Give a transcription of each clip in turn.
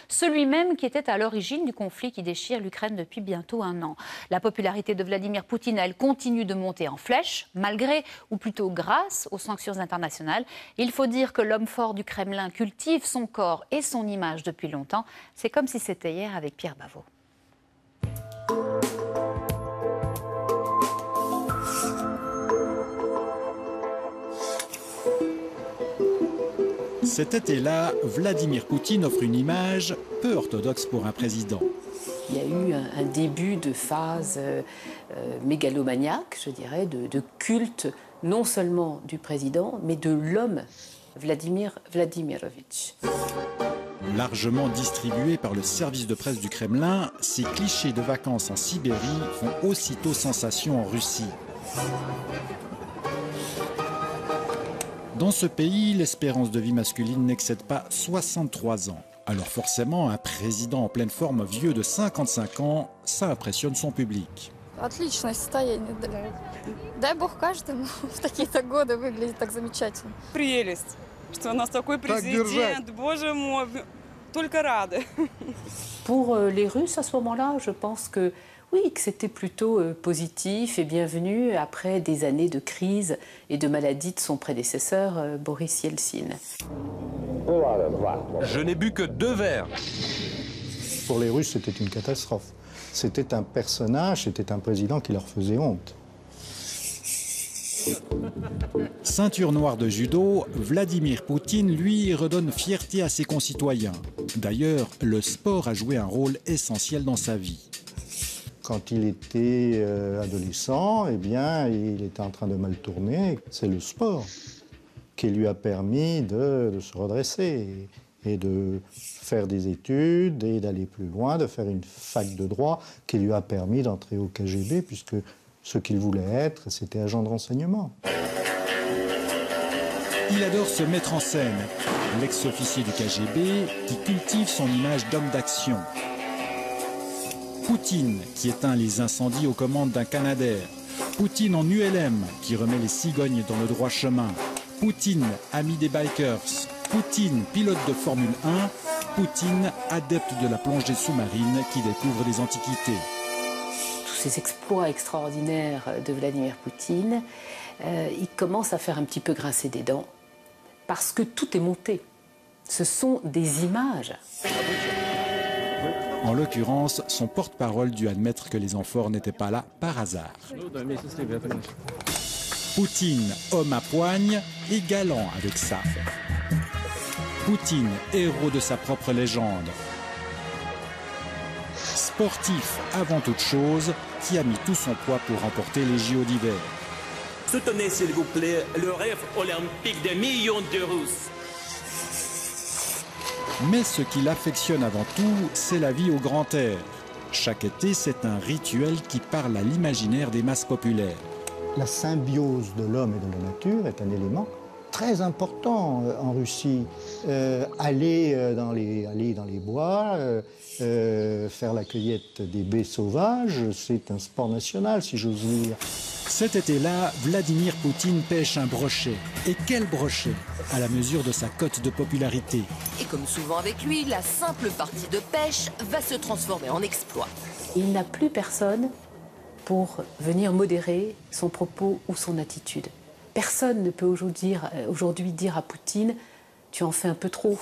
celui même qui était à l'origine du conflit qui déchire l'Ukraine depuis bientôt un an. La popularité de Vladimir Poutine, elle continue de monter en flèche, malgré, ou plutôt grâce, aux sanctions internationales. Il faut dire que l'homme fort du Kremlin cultive son corps et son image depuis longtemps. C'est comme si c'était hier avec Pierre Bavot. Cet été-là, Vladimir Poutine offre une image peu orthodoxe pour un président. Il y a eu un début de phase mégalomaniaque, je dirais, de culte non seulement du président, mais de l'homme Vladimir Vladimirovitch. Largement distribués par le service de presse du Kremlin, ces clichés de vacances en Sibérie font aussitôt sensation en Russie. Dans ce pays, l'espérance de vie masculine n'excède pas 63 ans. Alors forcément, un président en pleine forme vieux de 55 ans, ça impressionne son public. Отличное состояние. Дай бог каждому в такие-то годы выглядит так замечательно. Прелесть, что у нас такой президент, боже мой, только рады. Pour les Russes, à ce moment-là, je pense que oui, que c'était plutôt positif et bienvenu après des années de crise et de maladie de son prédécesseur, Boris Yeltsin. Je n'ai bu que 2 verres. Pour les Russes, c'était une catastrophe. C'était un personnage, c'était un président qui leur faisait honte. Ceinture noire de judo, Vladimir Poutine, lui, redonne fierté à ses concitoyens. D'ailleurs, le sport a joué un rôle essentiel dans sa vie. Quand il était adolescent, eh bien, il était en train de mal tourner. C'est le sport qui lui a permis de se redresser et de faire des études et d'aller plus loin, de faire une fac de droit qui lui a permis d'entrer au KGB, puisque ce qu'il voulait être, c'était agent de renseignement. Il adore se mettre en scène, l'ex-officier du KGB qui cultive son image d'homme d'action. Poutine qui éteint les incendies aux commandes d'un Canadair. Poutine en ULM qui remet les cigognes dans le droit chemin. Poutine, ami des bikers. Poutine, pilote de Formule 1. Poutine, adepte de la plongée sous-marine qui découvre les antiquités. Tous ces exploits extraordinaires de Vladimir Poutine, il commence à faire un petit peu grincer des dents parce que tout est monté. Ce sont des images. En l'occurrence, son porte-parole dut admettre que les amphores n'étaient pas là par hasard. Poutine, homme à poigne, et galant avec ça. Poutine, héros de sa propre légende. Sportif avant toute chose, qui a mis tout son poids pour remporter les JO d'hiver. Soutenez s'il vous plaît le rêve olympique des millions de Russes. Mais ce qui l'affectionne avant tout, c'est la vie au grand air. Chaque été, c'est un rituel qui parle à l'imaginaire des masses populaires. La symbiose de l'homme et de la nature est un élément très important en Russie. Aller dans les bois, faire la cueillette des baies sauvages, c'est un sport national, si j'ose dire. Cet été-là, Vladimir Poutine pêche un brochet. Et quel brochet! À la mesure de sa cote de popularité. Et comme souvent avec lui, la simple partie de pêche va se transformer en exploit. Il n'a plus personne pour venir modérer son propos ou son attitude. Personne ne peut aujourd'hui dire à Poutine « tu en fais un peu trop ».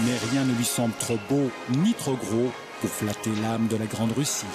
Mais rien ne lui semble trop beau ni trop gros pour flatter l'âme de la Grande Russie.